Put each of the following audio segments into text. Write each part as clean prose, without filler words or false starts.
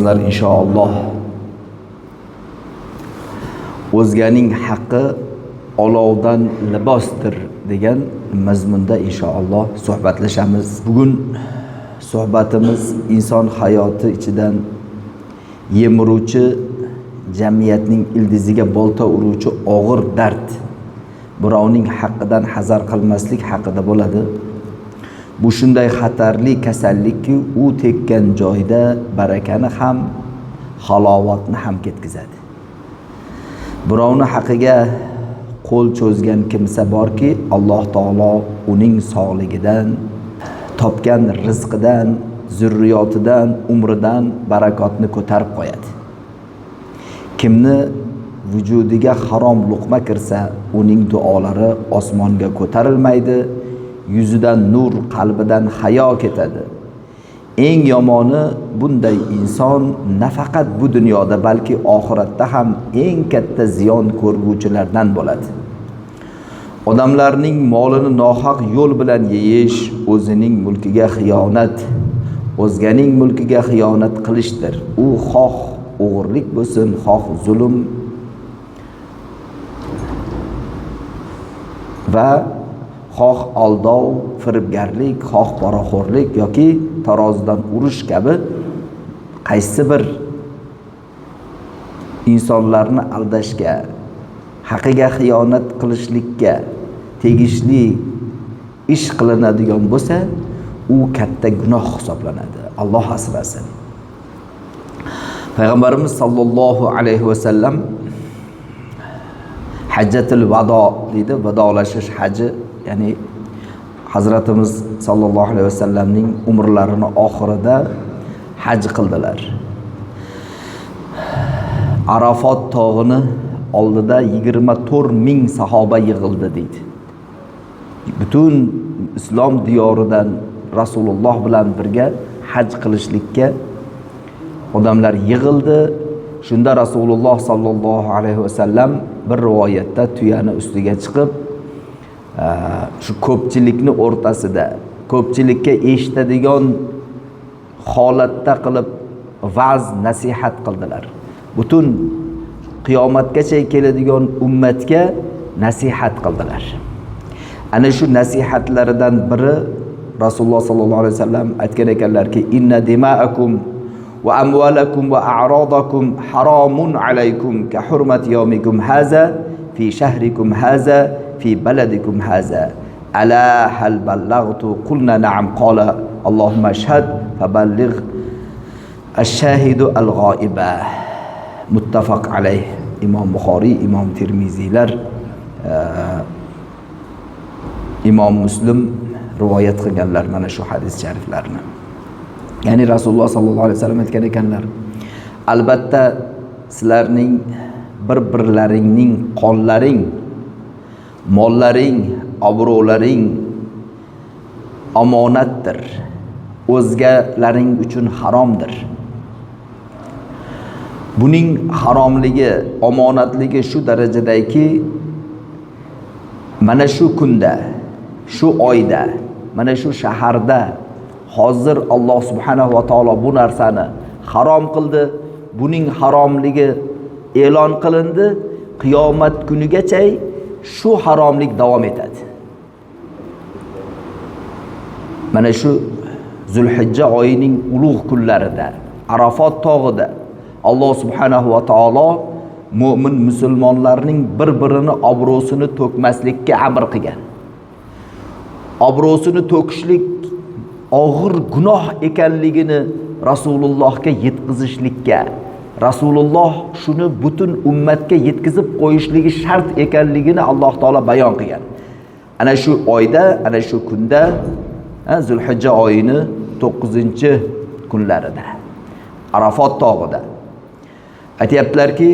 Azizlar, inshaalloh o'zganing haqqi olovdan libosdir degan mazmunda inshaalloh suhbatlashamiz. Bugun suhbatimiz inson hayoti ichidan yemiruvchi, jamiyatning ildiziga bolta uruvchi og'ir dard, birovning haqqidan hazar qilmaslik haqida bo'ladi. Bu shunday xatarli kasallikki, u tekkan joyda barakani ham, halovatni ham ketkazadi. Birovning haqqiga qo'l cho'zgan kimsa borki, Alloh taolo uning sog'ligidan, topgan rizqidan, zurriyotidan, umridan barakotni ko'tarib qo'yadi. Kimni vujudiga harom luqma kirsa, uning duolari osmonga ko'tarilmaydi, yuzidan nur, qalbidan hayo ketadi. Eng yomoni, bunday inson nafaqat bu dunyoda, balki oxiratda ham eng katta ziyon ko'rguvchilardan bo'ladi. Odamlarning molini nohaq yo'l bilan yeyish o'zining mulkiga xiyonat, o'zganing mulkiga xiyonat qilishdir. U xoh o'g'irlik bo'lsin, xoh zulm va xoh aldov, firibgarlik, xoh poraxo'rlik yoki tarozidan urish kabi qaysi bir insonlarni aldashga, haqqiga xiyonat qilishlikka tegishli ish qilinadigan bo'lsa, u katta gunoh hisoblanadi. Alloh asrasin. Payg'ambarimiz sallallohu alayhi va sallam hajjatul vado deydi, vadolashish haji, ya'ni Hazratimiz sallallohu alayhi va sallamning umrlarini oxirida haj qildilar. Arafot tog'ini oldida 24,000 sahoba yig'ildi deydi. Butun islom diyoridan Rasululloh bilan birga haj qilishlikka odamlar yig'ildi. Shunda Rasululloh sallallohu alayhi va sallam bir rivoyatda tuyani ustiga chiqib, shu ko'pchilikni o'rtasida, ko'pchilikka eshitadigan holatda qilib va'z nasihat qildilar. Butun qiyomatgacha keladigan ummatga nasihat qildilar. Ana shu nasihatlaridan biri Rasululloh sallallohu alayhi vasallam aytgan ekanlarki, inna dima'akum va amwalakum va a'radakum haramun alaykum ka hurmati yawmikum haza fi shahrikum haza fi baladikum haza. Ala hal ballaghtu? Qulna na'am. Qala Allohumma ashhad faballigh ash-shahidu al-gha'iba. Muttafaq alayh. Imom Buxoriy, Imom Tirmiziylar, Imom Muslim rivoyat qilganlar mana shu hadis shariflarni. Ya'ni Rasululloh sallallohu alayhi vasallam aytgan ekanlar, albatta sizlarning bir-birlaringning qonlaring, mollaring, obro'laring omonatdir, o'zgalaring uchun haromdir. Buning haromligi, omonatligi shu darajadaki, mana shu kunda, shu oyda, mana shu shaharda hozir Alloh subhanahu va taolo bu narsani harom qildi. Buning haromligi e'lon qilindi. Qiyomat kunigacha shu haromlik davom etadi. Mana shu Zulhijja oyining ulug' kunlarida, Arafot tog'ida Alloh subhanahu va taolo mu'min musulmonlarning bir-birini obro'sini to'kmaslikka amr qilgan. Obro'sini to'kishlik og'ir gunoh ekanligini Rasulullohga yetkazishlikka, Rasululloh shuni butun ummatga yetkazib qo'yishligi shart ekanligini Alloh taolo bayon qilgan. Ana shu oyda, ana shu kunda, Zulhijja oyini 9-kunlarida Arafot tog'ida aytayaptilarki,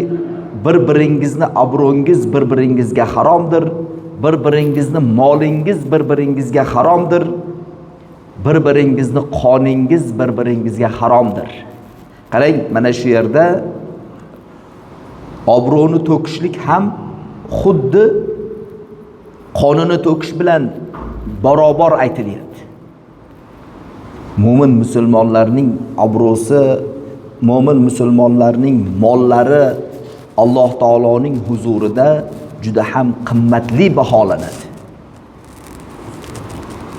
bir-biringizni obro'ngiz bir-biringizga haromdir, bir-biringizni molingiz bir-biringizga haromdir, bir-biringizni qoningiz bir-biringizga haromdir. Qarang, mana shu yerda obro'ni to'kishlik ham xuddi qonini to'kish bilan barobar aytilyapti. Mo'min musulmonlarning obro'si mo'min musulmonlarning mollari Alloh taoloning huzurida juda ham qimmatli baholanadi.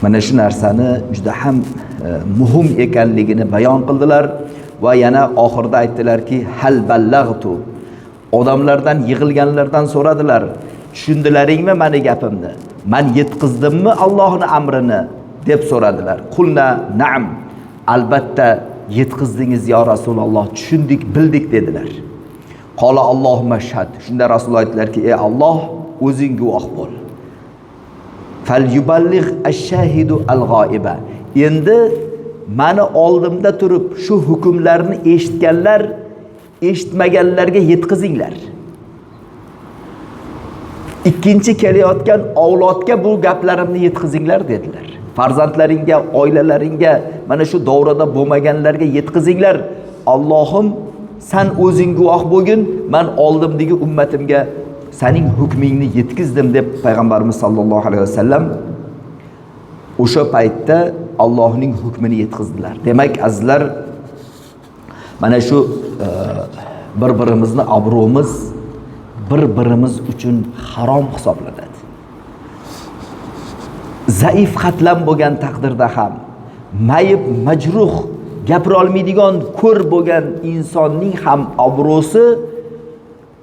Mana shu narsani juda ham muhim ekanligini bayon qildilar va yana oxirida aytdilarki, hal ballag'tu. Odamlardan yig'ilganlardan so'radilar, tushundilaringmi meni gapimni? Men yetkizdimmi Allohning amrini deb so'radilar. Qulna na'am. Albatta yetkizdingiz ya Rasululloh, tushundik, bildik dedilar. Qola Allohumma shahad. Shunda Rasululloh aytdilarki, ey Alloh, o'zing guvoh bo'l. Fal yuballigh ash-shahidu al-g'oiba. Endi meni oldimda turib shu hukmlarni eshitganlar, eshitmaganlarga yetkazinglar. Ikkinchi kelayotgan avlodga bu gaplarimni yetkazinglar dedilar. Farzandlaringga, oilalaringga, mana shu davrada bo'lmaganlarga yetkazinglar. Allohim, sen o'zing guvoh bo'lgin, men oldimdagi ummatimga sening hukmingni yetkizdim deb payg'ambarimiz sollallohu alayhi vasallam o'sha paytda Allohning hukmini yetkazdilar. Demak, azizlar, mana shu bir-birimizni obro'miz bir-birimiz uchun harom hisoblanadi. Zaif qatlam bo'lgan taqdirda ham, mayib, majruh, gapira olmaydigan, ko'r bo'lgan insonning ham obro'si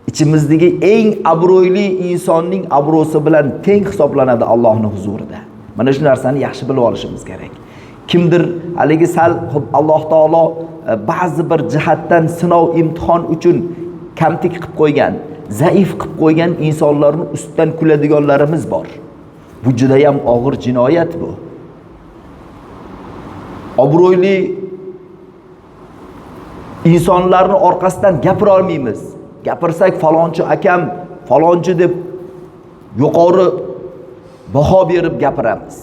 ichimizdagi eng obro'li insonning obro'si bilan teng hisoblanadi Allohning huzurida. Mana shu narsani yaxshi bilib olishimiz kerak. Kimdir haligi sal Alloh taolo ba'zi bir jihatdan sinov imtihon uchun kamtik qilib qo'ygan, zaif qilib qo'ygan insonlarni ustidan kuladiganlarimiz bor. Bu juda ham og'ir jinoyat bu. Obro'li insonlarni orqasidan gapira olmaymiz. Gapirsak falonchi akam, falonchi deb yuqori baho berib gapiramiz.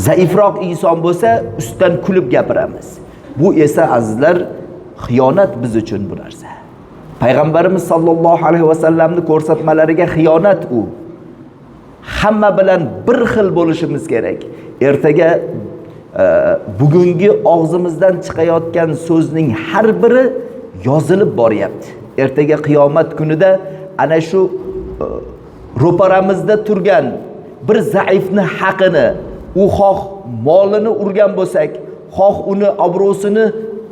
Zaifroq inson bo'lsa, ustidan kulib gapiramiz. Bu esa azizlar xiyonat biz uchun bu narsa. Payg'ambarimiz sollallohu alayhi vasallamning ko'rsatmalariga xiyonat u. Hamma bilan bir xil bo'lishimiz kerak. Ertaga bugungi og'zimizdan chiqayotgan so'zning har biri yozilib boryapti. Ertaga qiyomat kunida ana shu ro'paramizda turgan bir zaifni haqini, u xoh molini urgan bo'lsak, xoh uni obro'sini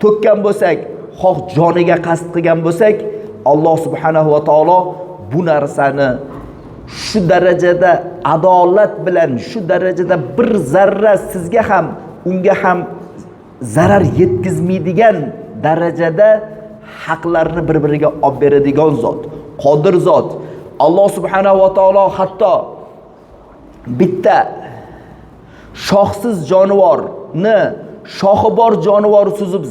to'kkan bo'lsak, xoh joniga qasd qilgan bo'lsak, Alloh subhanahu va taolo bu narsani shu darajada adolat bilan, shu darajada bir zarra sizga ham, unga ham zarar yetkazmaydigan darajada haqlarni bir-biriga olib beradigan zot, qodir zot. Alloh subhanahu va taolo hatto bitta shoxsiz jonivorni shoxi bor jonivor suzib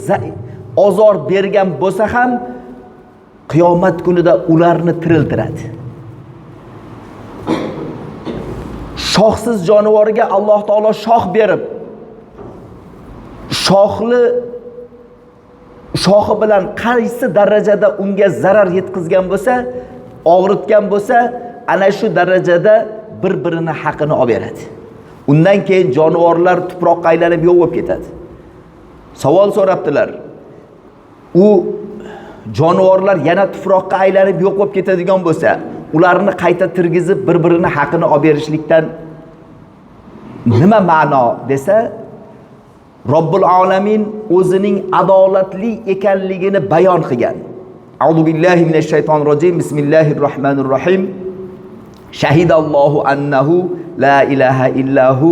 ozor bergan bo'lsa ham qiyomat kunida ularni tiriltiradi. Shoxsiz jonivorga Alloh taolo shox berib, shoxi bilan qaysi darajada unga zarar yetkazgan bo'lsa, og'ritgan bo'lsa, ana shu darajada bir-birini haqini olib beradi. Undan keyin jonivorlar tuproqqa aylanib yo'q bo'lib ketadi. Savol so'rabdilar. U jonivorlar yana tuproqqa aylanib yo'q bo'lib ketadigan bo'lsa, ularni qayta tirgizib bir-birini haqini olib berishlikdan nima ma'no desa, Robbul alamin o'zining adolatli ekanligini bayon qilgan. A'udhu billahi minash shaytonir rojim. Bismillahirrohmanirrohim. Shahidallohu annahu la ilaha illahu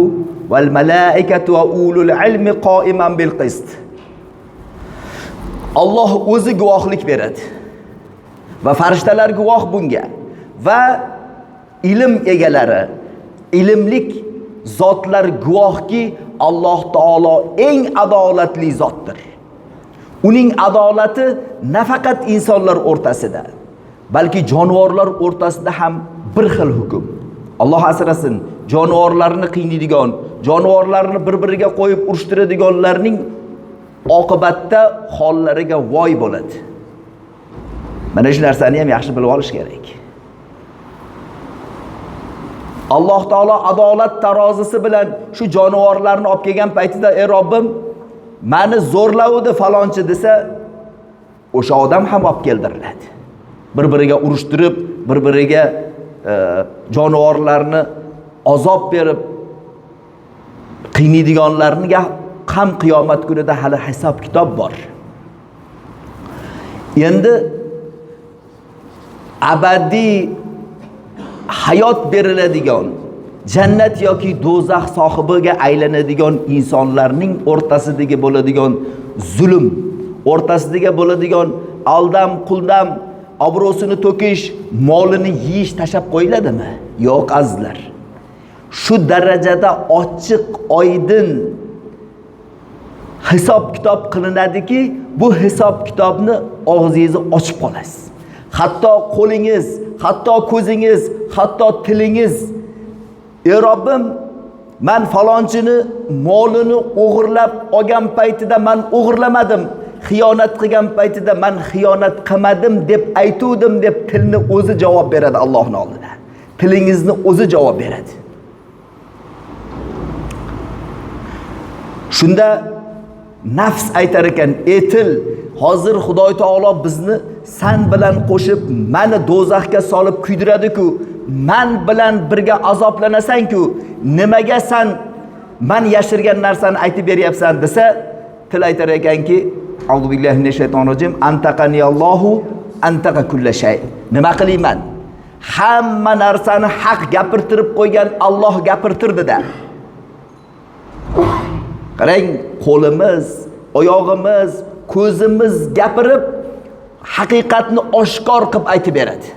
val malaikatu va ulul ilmi qoiman bil qist. Alloh o'zi guvohlik beradi va farishtalar guvoh bunga va ilm egalari, ilmlik zotlar guvohki Alloh taolo eng adolatli zotdir. Uning adolati nafaqat insonlar o'rtasida, balki jonivorlar o'rtasida ham bir xil hukm. Alloh asrasin, jonivorlarni qiynaydigan, jonivorlarni bir-biriga qo'yib urushtiradiganlarning oqibatda hollariga voy bo'ladi. Mana shu narsani ham yaxshi bilib olish kerak. Alloh taolo adolat tarozisi bilan shu jonivorlarni olib kelgan paytida, ey Robbim, meni zo'rlavdi falonchi desa, o'sha odam ham olib keldiriladi. Bir-biriga urushtirib, bir-biriga jonivorlarni azob berib qiynaydiganlarga ham qiyomat kunida hali hisob kitob bor. Endi abadiy hayot beriladigan, jannat yoki do'zax sohibiga aylanadigan insonlarning o'rtasidagi bo'ladigan zulm, o'rtasidagi bo'ladigan aldam, quldam, obro'sini to'kish, molini yeyish tashab qo'yiladimi? Yo'q azizlar. Shu darajada ochiq, oydin hisob kitob qilinadiki, bu hisob kitobni og'zingizni ochib qolasiz. Hatto qo'lingiz, hatto ko'zingiz, hatto tilingiz, "Ey Robbim, men falonchini molini o'g'irlab olgan paytida men o'g'irlamadim, xiyonat qilgan paytida men xiyonat qilmadim deb aytuvdim" deb tilni o'zi javob beradi Allohning oldida. Tilingizni o'zi javob beradi. Shunda nafs aytar ekan, "Etil, hozir Xudoy taolo bizni sen bilan qo'shib meni do'zaxga solib kuydiradi-ku, men bilan birga azoblanasan-ku, nimaga sen men yashirgan narsani aytib beryapsan?" desa, til aytar ekanki, "Auzu billahi minash shaytonir rojim, antaqaniyallohu antaqa kulla shay." Nima qilayman? Hamma narsani haq gapirtirib qo'ygan Alloh gapirtirdi-da. Qarang, qo'limiz, oyog'imiz, ko'zimiz gapirib haqiqatni oshkor qilib aytib beradi.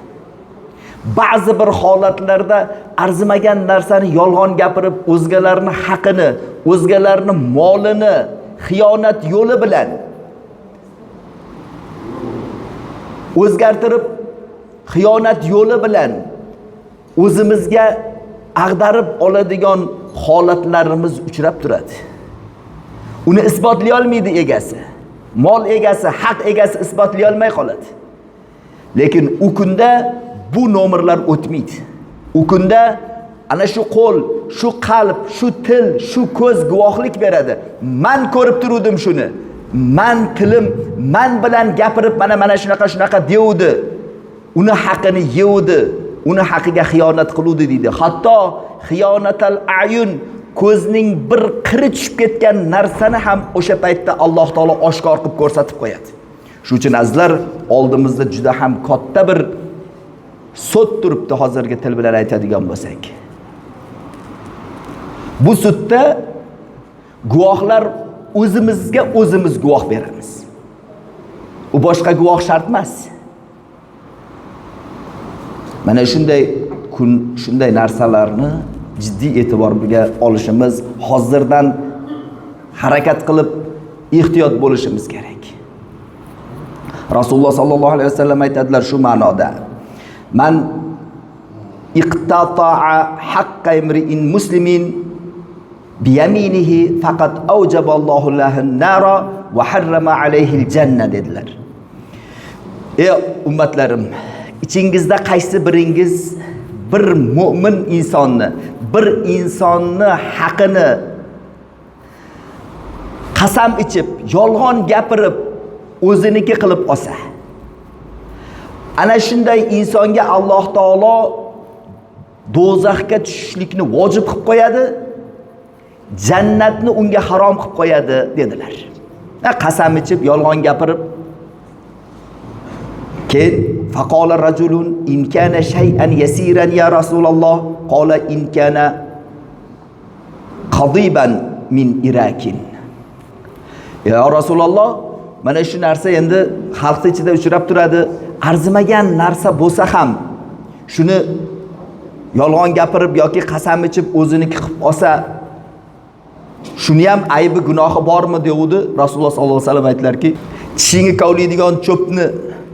Ba'zi bir holatlarda arzimagan narsani yolg'on gapirib, o'zgalarning haqini, o'zgalarning molini xiyonat yo'li bilan o'zgartirib, xiyonat yo'li bilan o'zimizga ag'darib oladigan holatlarimiz uchrab turadi. Uni isbotlay olmaydi egasi. Mol egasi, haq egasi isbotlay olmay qoladi. Lekin u kunda bu nomerlar o'tmaydi. U kunda ana shu qo'l, shu qalb, shu til, shu ko'z guvohlik beradi. Men ko'rib turdim shuni. Men tilim, men bilan gapirib mana shunaqa deydi. Uni haqini yeydi, uni haqiga xiyonat qiludi deydi. Hatto xiyonatal ayun, ko'zning bir qiri tushib ketgan narsani ham o'sha paytda Alloh taolo oshkor qilib ko'rsatib qo'yadi. Shuning uchun azizlar, oldimizda juda ham katta bir sud turibdi, hozirgi til bilan aytadigan bo'lsak. Bu sudda guvohlar o'zimizga o'zimiz guvoh beramiz. U boshqa guvoh shart emas. Mana shunday narsalarni jiddiy e'tiborga olishimiz, hozirdan harakat qilib ehtiyot bo'lishimiz kerak. Rasululloh sallallohu alayhi vasallam aytadilar shu ma'noda: "Man iqtata'a haqqa imri'in muslimin biyaminihi faqat awjaballohu lahu an-nara va harrama alayhi al-janna" dedilar. Ey ummatlarim, ichingizda qaysi biringiz bir mu'min insonni, bir insonni haqini qasam ichib, yolg'on gapirib, o'ziniki qilib olsa, ana shunday insonga Alloh taolo do'zaxga tushishlikni vojib qilib qo'yadi, jannatni unga harom qilib qo'yadi dedilar. Qasam ichib, yolg'on gapirib, keyin faqala rajulun in kana shay'an yasiran ya Rasululloh, qala in kana qadiban min irakin. Ya Rasululloh, mana shu narsa endi xalq ichida uchrab turadi. Arzimagan narsa bo'lsa ham shuni yolg'on gapirib yoki qasam ichib o'ziniki qilib olsa, shuni ham aybi, gunohi bormi dedi. Rasululloh sollallohu alayhi vasallam aytdilarki, tishingni kavlaydigan cho'pni,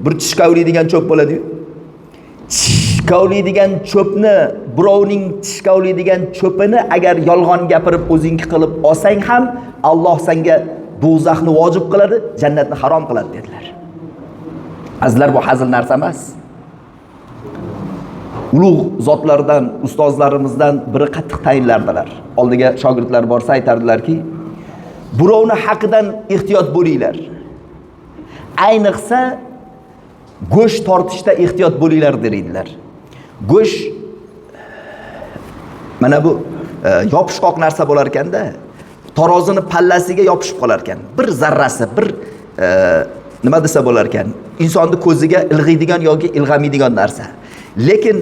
bir tish kavlaydigan cho'p bo'ladi-yu. Tish kavlaydigan cho'pni, birovning tish kavlaydigan cho'pini agar yolg'on gapirib o'zingi qilib olsang ham, Alloh senga do'zaxni vojib qiladi, jannatni harom qiladi dedilar. Azizlar, bu hazil narsa emas. Ulug' zotlardan, ustozlarimizdan biri qattiq tayinlardilar. Oldiga shogirdlar borsa aytardilarki, birovni haqidan ehtiyot bo'linglar. Ayniqsa go'sht tortishda ehtiyot bo'linglar deydilar. Go'sht mana bu yopishqoq narsa bo'lar ekanda, tarozini pallasiga yopishib qolar ekan. Bir zarrasi, bir nima desa bo'lar ekan, insonni ko'ziga ilg'iydigan yoki ilg'amaydigan narsa. Lekin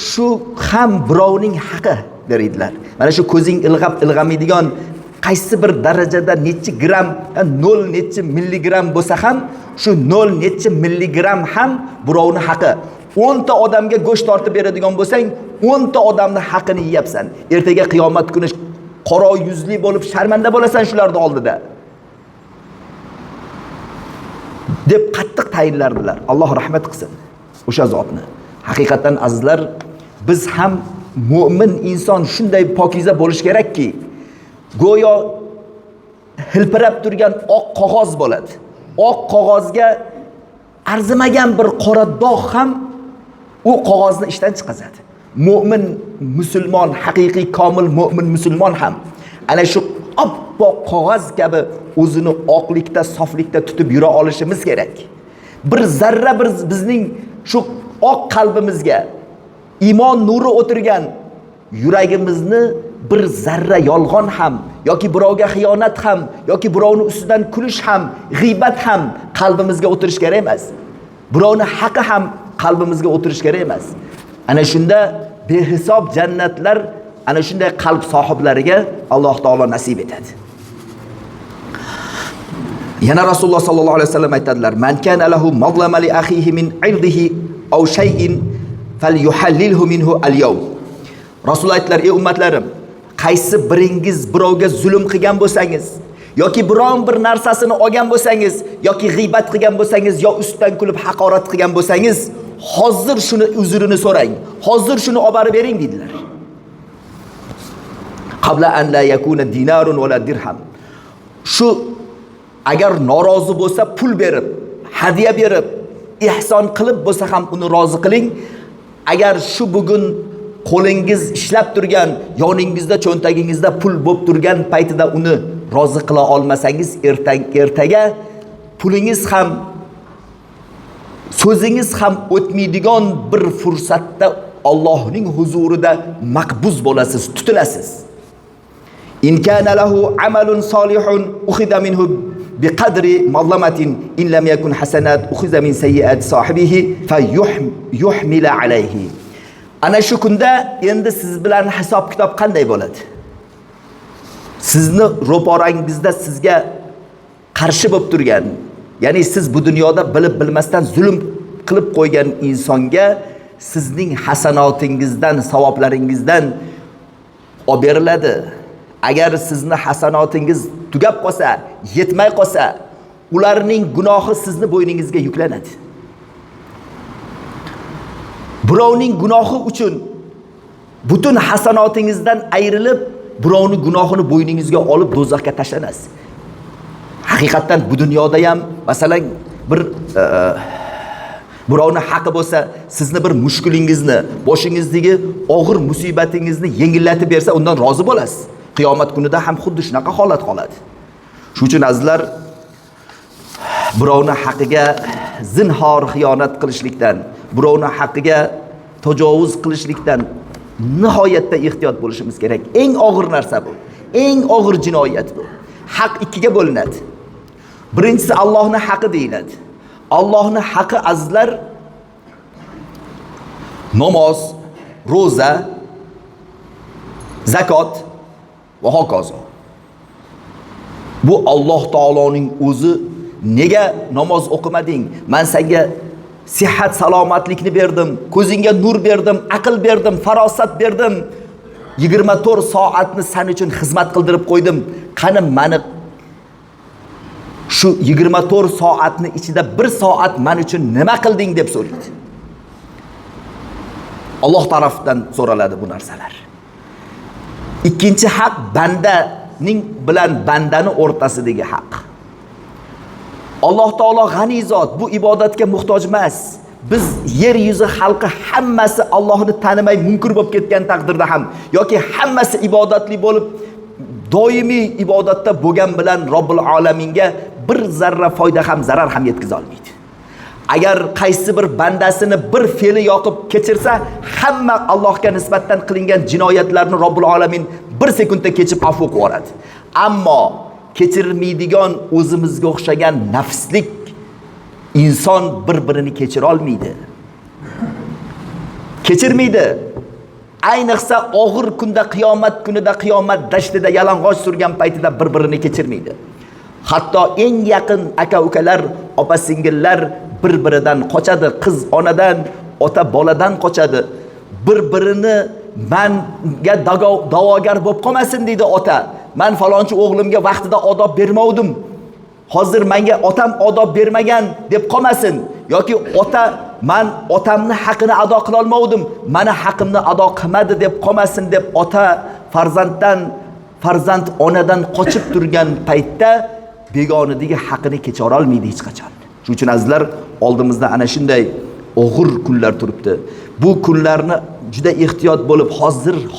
shu ham birovning haqi deydilar. Mana shu ko'zing ilg'ab ilg'amaydigan qaysi bir darajada necha gram, 0 necha milligram bo'lsa ham, shu 0 necha milligram ham birovning haqi. 10 ta odamga go'sht tortib beradigan bo'lsang, 10 ta odamning haqini yeyapsan. Ertaga qiyomat kuni qaro yuzli bo'lib sharmanda bo'lasan shularning oldida. deb qattiq tayinlardilar. Alloh rahmat qilsin o'sha zotni. Haqiqatan azizlar, biz ham mu'min inson shunday pokiza bo'lish kerakki, go'yo hilpirab turgan oq qog'oz bo'ladi. Oq qog'ozga arzimagan bir qora dog' ham u qog'ozni ishdan chiqazadi. Mu'min musulmon, haqiqiy komil mu'min musulmon ham ana shu oppoq qog'oz kabi o'zini oqlikda, soflikda tutib yura olishimiz kerak. Bir zarra bir bizning shu oq qalbimizga iymon nuri o'tirgan yuragimizni bir zarra yolg'on ham yoki birovga xiyonat ham yoki birovning ustidan kulish ham, g'iybat ham qalbimizga o'tirish kerak emas. Birovning haqi ham qalbimizga o'tirish kerak emas. Ana shunda behisob jannatlar ana shunday qalb sohiblariga Alloh taolo nasib etadi. Yana Rasululloh sallallohu alayhi vasallam aytadilar: "Man kana lahu mazlama li akhihi min 'irdihi aw shay'in falyuhallilhu minhu al-yawm." Rasululloh aytdilar: "Ey ummatlarim, qaysi biringiz birovga zulm qilgan bo'lsangiz yoki biron bir narsasini olgan bo'lsangiz yoki g'iybat qilgan bo'lsangiz yo ustidan kulib haqorat qilgan bo'lsangiz, hozir shuni uzrini so'rang. Hozir shuni olib borib bering" dedilar. Qabla an la yakuna dinarun wala dirham. Shu agar norozi bo'lsa pul berib, hadiya berib, ihson qilib bo'lsa ham uni rozi qiling. Agar shu bugun qo'lingiz ishlab turgan, yoningizda, cho'ntagingizda pul bo'lib turgan paytida uni rozi qila olmasangiz, ertaga pulingiz ham, so'zingiz ham o'tmaydigan bir fursatda Allohning huzurida maqbuz bo'lasiz, tutilasiz. In kana lahu amalun solihun ukhidha minhu biqadri mazlamatin in lam yakun hasanat ukhidha min sayyiati sahibihi fayuhmila alayhi. Ana shu kunda endi siz bilan hisob kitob qanday bo'ladi? Sizni ro'parangizda sizga qarshi bo'lib turgan, ya'ni siz bu dunyoda bilib bilmasdan zulm qilib qo'ygan insonga sizning hasanotingizdan, savoblaringizdan olib beriladi. Agar sizni hasanotingiz tugab qolsa, yetmay qolsa, ularning gunohi sizni bo'yningizga yuklanadi. Birovning gunohi uchun butun hasanotingizdan ayrilib, birovning gunohini bo'yningizga olib do'zaxga tashlanasiz. Haqiqatan bu dunyoda ham masalan bir birovning haqi bo'lsa, sizni bir mushkulingizni, boshingizdagi og'ir musibatingizni yengillatib bersa, undan rozi bo'lasiz. Qiyomat kunida ham xuddi shunaqa holat qoladi. Shuning uchun azizlar, birovning haqiga zinhor xiyonat qilishlikdan, birovning haqiga tajovuz qilishlikdan nihoyatda ehtiyot bo'lishimiz kerak. Eng og'ir narsa bu. Eng og'ir jinoyat bu. Haq ikkiga bo'linadi. Birinchisi Allohning haqi deyiladi. Allohning haqi azizlar namoz, roza, zakot va hokazo. Bu Alloh taoloning o'zi. Nega namoz o'qimading? Men senga sihat salomatlikni berdim, ko'zingga nur berdim, aql berdim, farosat berdim. 24 soatni sen uchun xizmat qildirib qo'ydim. Qani meni shu 24 soatni ichida 1 soat men uchun nima qilding deb so'raydi. Alloh tarafdan so'raladi bu narsalar. Ikkinchi haq bandaning bilan bandani o'rtasidagi haq. Alloh taolo g'ani zot, bu ibodatga muhtoj emas. Biz yer yuzi xalqi hammasi Allohni tanimay munkir bo'lib ketgan taqdirda ham yoki hammasi ibodatli bo'lib doimiy ibodatda bo'lgan bilan Robbil alaminga bir zarra foyda ham zarar ham yetkiza olmaydi. Agar qaysi bir bandasini bir fe'li yoqib kechirsa, hamma Allohga nisbatan qilingan jinoyatlarni Robbil alamin bir sekundda kechib afv qilib yuboradi. Ammo kechirmaydigan o'zimizga o'xshagan nafslik inson bir-birini kechira olmaydi. Kechirmaydi. Ayniqsa og'ir kunda, qiyomat kunida, qiyomat dashtida yalang'och surgan paytida bir-birini kechirmaydi. Hatto eng yaqin aka-ukalar, opa-singillar bir-biridan qochadi, qiz onadan, ota boladan qochadi. Bir-birini menga da'vogar bo'lib qolmasin deydi ota. Men falonchi o'g'limga vaqtida odob bermovdim. Hozir menga otam odob bermagan deb qolmasin. Yoki ota men otamni haqqini ado qila olmadim, meni haqqimni ado qilmadi deb qolmasin deb ota farzand onadan qochib turgan paytda begonidagi haqqini kechira olmaydi hech qachon. Shuning uchun azizlar, oldimizda ana shunday og'ir kunlar turibdi. Bu kunlarni juda ehtiyot bo'lib,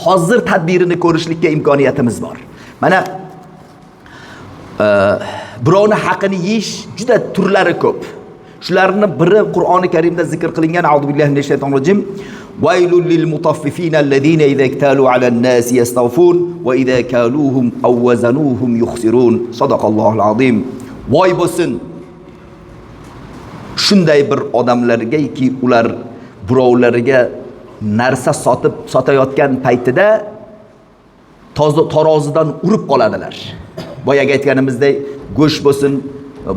hozir tadbirini ko'rishlikka imkoniyatimiz bor. Mana birovni haqqini yeyish juda turlari ko'p. Shularning biri Qur'oni Karimda zikr qilingan. A'udhu billahi minash shaytonir rojim. Waylul lil mutaffifin alladhina idza iktalu 'alan nasi yastawfun wa idza kaluhum aw wazanuhum yukhsirun. Sadaqallohul azim. Voy bo'lsin shunday bir odamlargaki, ular birovlariga narsa sotayotgan paytida tarozidan urib qoladilar. Boyaga aytganimizdek, go'sht bo'lsin,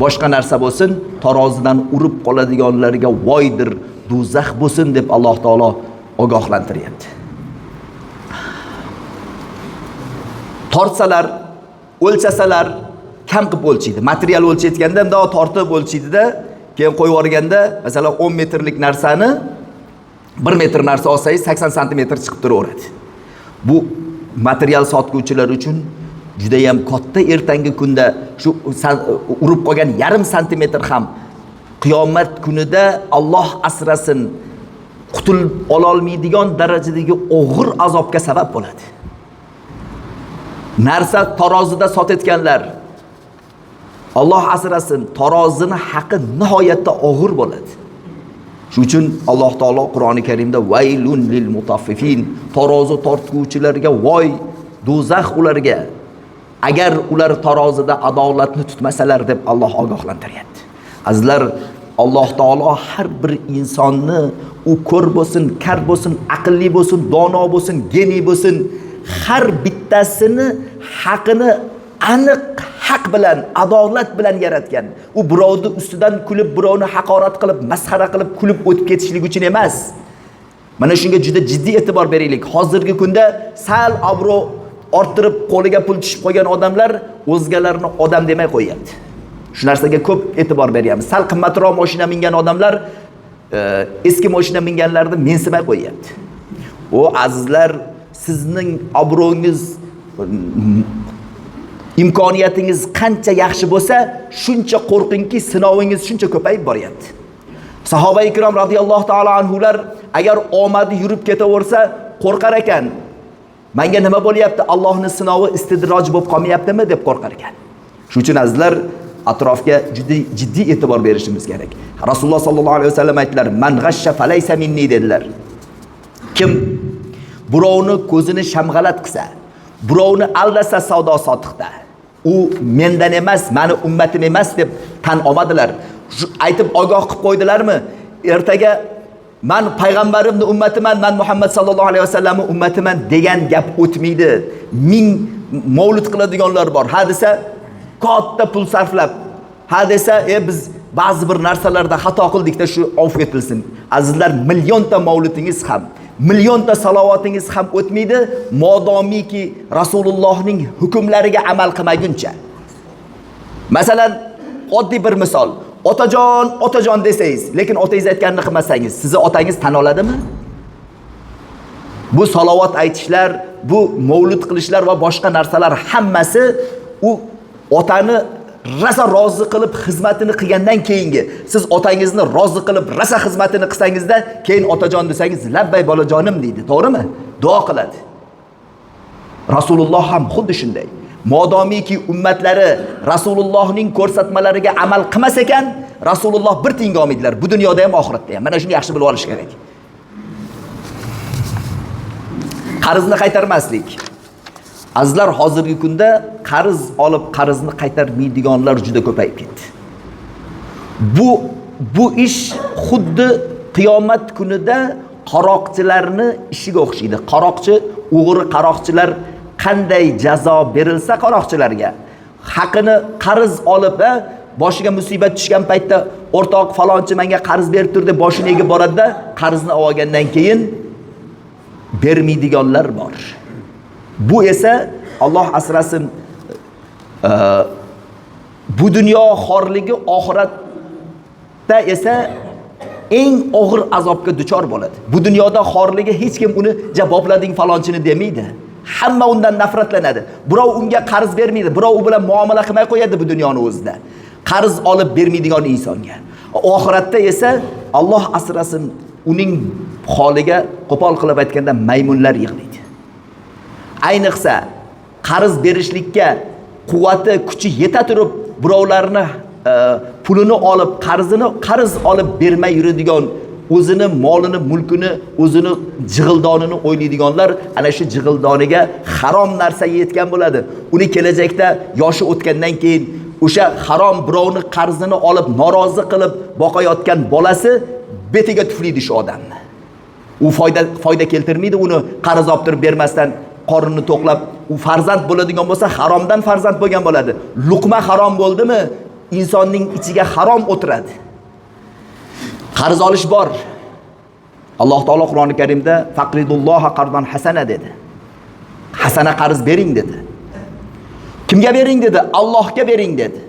boshqa narsa bo'lsin, tarozidan urib qoladiganlarga voydir, do'zax bo'lsin deb Alloh taolo ogohlantiryapti. Tortsalar, o'lchasalar kam qilib o'lchaydi. Material o'lchayotganda bunday tortib o'lchaydida, keyin qo'yib yuborganda, masalan 10 metrlik narsani 1 metr narsa olsangiz 80 santimetr chiqib turaveradi. Bu material sotuvchilar uchun juda ham katta ertangi kunda shu urib qolgan 0,5 santimetr ham qiyomat kunida Alloh asrasin qutulib ola olmaydigan darajadagi og'ir azobga sabab bo'ladi. Narsa tarozida sotayotganlar, Alloh asrasin, tarozini haqqi nihoyatda og'ir bo'ladi. Shuning uchun Alloh taolo Qur'oni Karimda vaylun lil mutaffifin, tarozi tortguvchilarga voy, do'zax ularga, agar ular tarozida adolatni tutmasalar deb Alloh ogohlantiryapti. Azizlar, Alloh taolo har bir insonni, u ko'r bo'lsin, kar bo'lsin, aqlli bo'lsin, dono bo'lsin, geniy bo'lsin, har bittasini haqqini aniq haq bilan, adolat bilan yaratgan. U birovni ustidan kulib, birovni haqorat qilib, masxara qilib, kulib o'tib ketishlik uchun emas. Mana shunga juda jiddiy e'tibor beraylik. Hozirgi kunda sal obro' orttirib, qo'liga pul tushib qolgan odamlar o'zgalarni odam demay qo'yapti. Shu narsaga ko'p e'tibor beryapmiz. Sal qimmatroq mashina mingan odamlar eski mashina minganlarni mensimay qo'yapti. O azizlar, sizning obro'ngiz, imkoniyatingiz qancha yaxshi bo'lsa, shuncha qo'rqingki, sinovingiz shuncha ko'payib boryapti. Sahoba-i ikrom radhiyallohu ta'ala anhular agar omadi yurib ketaversa qo'rqar ekan. Menga nima bo'lyapti? Allohning sinovi istidroj bo'lib qolmayaptimi deb qo'rqar ekan. Shuning uchun azizlar, atrofga juda jiddiy e'tibor berishimiz kerak. Rasululloh sallallohu alayhi vasallam aytdilar, "Man g'ashsha falaysa minni" dedilar. Kim birovni ko'zini shamg'alat qilsa, birovni aldasa savdo sotiqda, u mendan emas, meni ummatim emas deb tan olmadilar. Aytib ogoh qilib qo'ydilarmi? Ertaga men payg'ambarimning ummatiman, men Muhammad sallallohu alayhi vasallamning ummatiman degan gap o'tmaydi. Ming mavlud qiladiganlar bor. Ha desa katta pul sarflab, ha desa biz ba'zi bir narsalarda xato qildikda shu afv etilsin. Azizlar, millionta mavludingiz ham, millionta salovatingiz ham o'tmaydi, modomiki Rasulullohning hukmlariga amal qilmaguncha. Masalan, oddiy bir misol. Otajon desangiz, lekin otangiz aytganini qilmasangiz, sizni otangiz tan oladimi? Bu salovat aytishlar, bu mavlud qilishlar va boshqa narsalar hammasi u otani rasa rozi qilib xizmatini qilgandan keyingi, siz otangizni rozi qilib rasa xizmatini qilsangizda, keyin otajon desangiz, labbay bolajonim deydi, to'g'rimi? Duo qiladi. Rasululloh ham xuddi shunday. Modomiki ummatlari Rasulullohning ko'rsatmalariga amal qilmas ekan, Rasululloh bir tiyinga olmaydilar. Bu dunyoda ham, oxiratda ham. Mana shuni yaxshi bilib olish kerak. Qarzni qaytarmaslik. Azizlar, hozirgi kunda qarz olib qarzni qaytarmaydiganlar juda ko'payib ketdi. Bu ish xuddi qiyomat kunida qaroqchilarni ishiga o'xshaydi. O'g'ri qaroqchilar qanday jazo berilsa qaroqchilarga, haqini qarz olib boshiga musibat tushgan paytda o'rtoq falonchi menga qarz berib tur deb boshini egib boradi-da, qarzni olgandan keyin bermaydiganlar bor. Bu esa Alloh asrasin, bu dunyo xorligi oxiratda esa eng og'ir azobga duchor bo'ladi. Bu dunyoda xorligi hech kim uni javoblading falonchini demaydi. Hamma undan nafratlanadi. Birov unga qarz bermaydi, birov u bilan muomala qilmay qo'yadi bu dunyoni o'zida. Qarz olib bermaydigan insonga. Oxiratda esa Alloh asrasin, uning holiga qo'pol qilib aytganda maymunlar yig'laydi. Ayniqsa qarz berishlikka quvvati, kuchi yeta turib, birovlarni pulini olib, qarz olib bermay yuradigan, o'zini molini, mulkini, o'zini jig'ildonini o'ylaydiganlar ana shu jig'ildoniga harom narsa yetgan bo'ladi. Uni kelajakda yoshi o'tgandan keyin o'sha harom birovni qarzini olib norozi qilib boqayotgan bolasi betiga tuflaydi shu odamni. U foyda keltirmaydi, uni qarz olib turib bermasdan qornini to'qlab, u farzand bo'ladigan bo'lsa haromdan farzand bo'lgan bo'ladi. Luqma harom bo'ldimi, insonning ichiga harom o'tiradi. Qarz olish bor. Alloh taolo Qur'oni Karimda faqridulloha qardan hasana dedi. Hasana qarz bering dedi. Kimga bering dedi? Allohga bering dedi.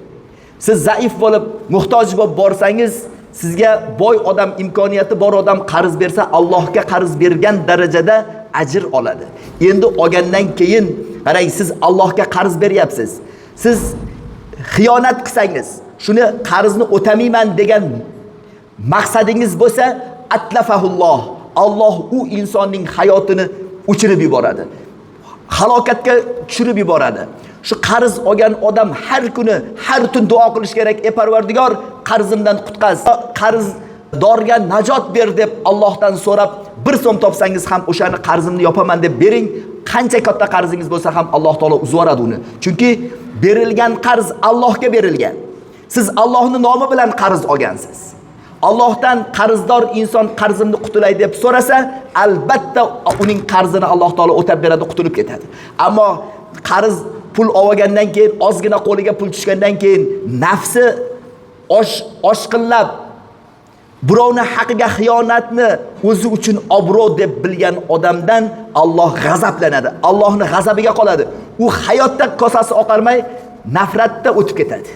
Siz zaif bo'lib, muhtoj bo'lib borsangiz, sizga boy odam, imkoniyati bor odam qarz bersa, Allohga qarz bergan darajada ajr oladi. Endi olgandan keyin qarang, siz Allohga qarz beryapsiz. Siz xiyonat qilsangiz, shuni qarzni o'tamayman degan maqsadingiz bo'lsa, atlafahulloh, Alloh u insonning hayotini o'chirib yuboradi. Halokatga tushirib yuboradi. Shu qarz olgan odam har kuni, har tun duo qilish kerak. Ey Parvardigor, qarzimdan qutqaz, qarzdorga najot ber deb Allohdan so'rab, 1 so'm topsangiz ham o'shani qarzimni yopaman deb bering. Qancha katta qarzingiz bo'lsa ham Alloh taolo uzib yuboradi uni. Chunki berilgan qarz Allohga berilgan. Siz Allohning nomi bilan qarz olgansiz. Allohdan qarzdor inson qarzimni qutulay deb so'rasa, albatta uning qarzini Alloh taolo o'tab beradi, qutulib ketadi. Ammo qarz pul olgandan keyin, ozgina qo'liga pul tushgandan keyin nafsi oshqinlab, birovni haqiga xiyonatni o'zi uchun obro' deb bilgan odamdan Alloh g'azablanadi. Allohning g'azabiga qoladi. U hayotda kosasi oqarmay nafratda o'tib ketadi.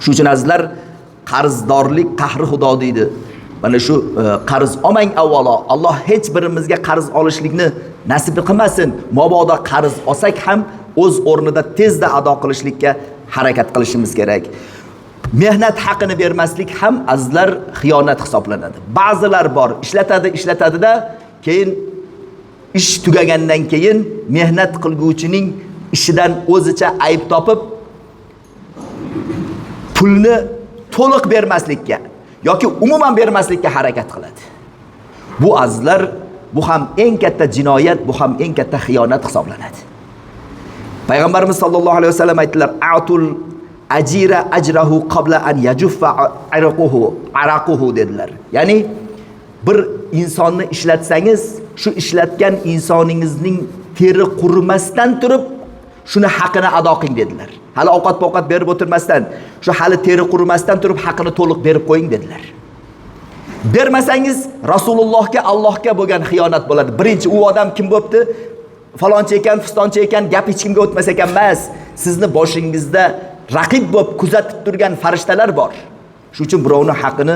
Shuning uchun azizlar, qarzdorlik qahri Xudo deydi. Mana shu qarz olmang avvalo. Alloh hech birimizga qarz olishlikni nasib qilmasin. Mabodo qarz olsak ham o'z o'rnida tezda ado qilishlikka harakat qilishimiz kerak. Mehnat haqini bermaslik ham azizlar xiyonat hisoblanadi. Ba'zilar bor, ishlatadi-da, keyin ish tugagandan keyin mehnat qilguvchining ishidan o'zicha ayb topib, pulni to'liq bermaslikka yoki umuman bermaslikka harakat qiladi. Bu azizlar, bu ham eng katta jinoyat, bu ham eng katta xiyonat hisoblanadi. Payg'ambarimiz sollallohu alayhi vasallam aytdilar: "Atul ajira ajrahu qabla an yajuffa araquhu" dedilar. Ya'ni bir insonni ishlatsangiz, shu ishlatgan insoningizning teri qurimasdan turib shuni haqini ado qiling dedilar. Hali ovqat berib o'tirmasdan, shu hali teri qurimasdan turib haqini to'liq berib qo'ying dedilar. Bermasangiz Rasulullohga, Allohga bo'lgan xiyonat bo'ladi. Birinchi u odam kim bo'pti? Falonchi ekan, fistonchi ekan, gap hech kimga o'tmas ekan emas. Sizni boshingizda raqib bo'lib kuzatib turgan farishtalar bor. Shuning uchun birovning haqini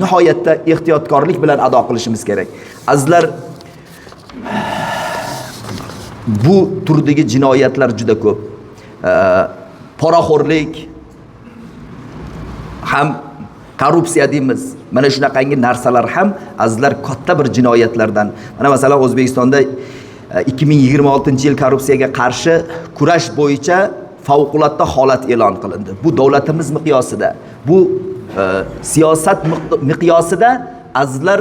nihoyatda ehtiyotkorlik bilan ado qilishimiz kerak. Azizlar, bu turdagi jinoyatlar juda ko'p. Poraxo'rlik ham, korrupsiya deymiz. Mana shunaqangi narsalar ham azizlar katta bir jinoyatlardan. Mana masalan O'zbekistonda 2026-yil korrupsiyaga qarshi kurash bo'yicha favqulodda holat e'lon qilindi. Bu davlatimiz miqyosida, bu siyosat miqyosida azizlar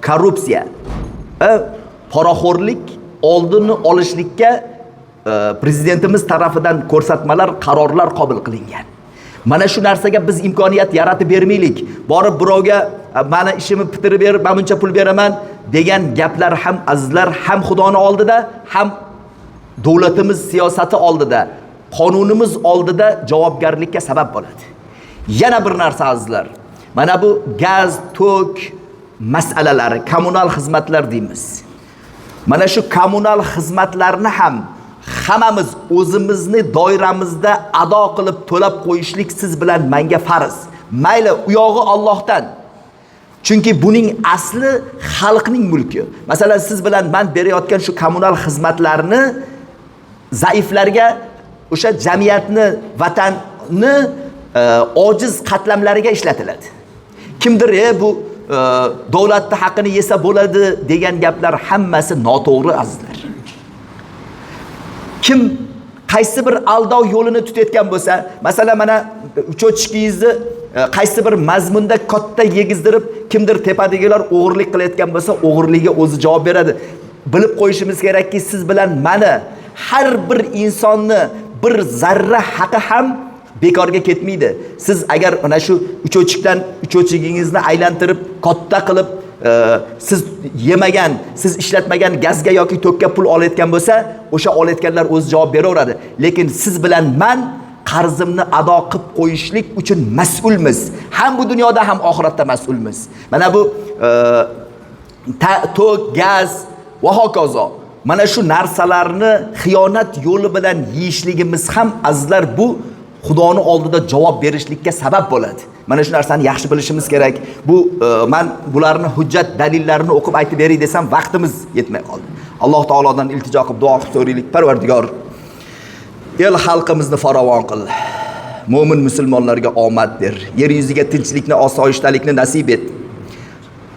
korrupsiya, poraxo'rlik oldini olishlikka prezidentimiz tarafidan ko'rsatmalar, qarorlar qabul qilingan. Mana shu narsaga biz imkoniyat yaratib bermaylik. Borib birovga mana ishimni bitirib ber, men buncha pul beraman degan gaplar ham azizlar ham Xudoning oldida, ham davlatimiz siyosati oldida, qonunimiz oldida javobgarlikka sabab bo'ladi. Yana bir narsa azizlar. Mana bu gaz, tok masalalari, kommunal xizmatlar deymiz. Mana shu kommunal xizmatlarni ham hammamiz o'zimizni doiramizda ado qilib to'lab qo'yishlik siz bilan menga farz. Mayli u yog'i Allohdan. Chunki buning asli xalqning mulki. Masalan, siz bilan men berayotgan shu kommunal xizmatlarni zaiflarga, o'sha jamiyatni, vatanni ojiz qatlamlariga ishlatiladi. Kimdir bu davlatning haqqini yesa bo'ladi degan gaplar hammasi noto'g'ri azizlar. Kim qaysi bir aldov yo'lini tutayotgan bo'lsa, masalan mana uchochkingizni qaysi bir mazmunda katta yegizdirib, kimdir tepadagilar o'g'irlik qilayotgan bo'lsa, o'g'irligiga o'zi javob beradi. Bilib qo'yishimiz kerakki, siz bilan mana har bir insonni bir zarra haqi ham bekorga ketmaydi. Siz agar mana shu uchochigingizni aylantirib, katta qilib, siz yemagan, siz ishlatmagan gazga yoki tokka pul olayotgan bo'lsa, o'sha olayotganlar o'zi javob beraveradi. Lekin siz bilan men qarzimni ado qilib qo'yishlik uchun mas'ulmiz. Ham bu dunyoda ham oxiratda mas'ulmiz. Mana bu tok, gaz va hokazo. Mana shu narsalarni xiyonat yo'li bilan yeyishligimiz ham azizlar bu Xudoning oldida javob berishlikka sabab bo'ladi. Mana shu narsani yaxshi bilishimiz kerak. Bu men bularni hujjat dalillarini o'qib aytib beray desam vaqtimiz yetmay qoldi. Alloh taolodan iltijo qilib duo qilib so'raylik. Parvardigor, el xalqimizni farovon qil. Mo'min musulmonlarga omad ber. Yer yuziga tinchlikni, osoyishtalikni nasib et.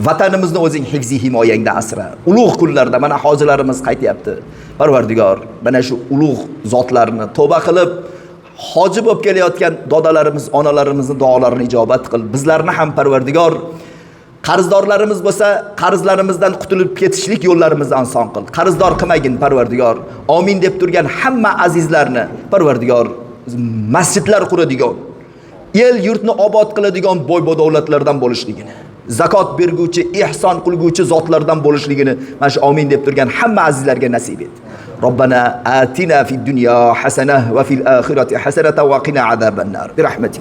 Vatanimizni o'zing hifzi himoyangda asra. Ulug' kunlarda mana hojilarimiz qaytyapti. Parvardigor, mana shu ulug' zotlarni tavba qilib hoji bo'lib kelayotgan dodalarimiz, onalarimizni duolarini ijobat qil. Bizlarni ham Parvardigor, qarzdorlarimiz bo'lsa, qarzlarimizdan qutulib ketishlik yo'llarimizni oson qil. Qarzdor qilmagin Parvardigor. Amin deb turgan hamma azizlarni Parvardigor masjidlar quradigan, el yurtni obod qiladigan boy-badavlatlardan bo'lishligini, zakot berguvchi, ihson qilguvchi zotlardan bo'lishligini mana shu amin deb turgan hamma azizlarga nasib et. ربنا آتنا في الدنيا حسنة وفي الآخرة حسنة وقنا عذاب النار برحمتك.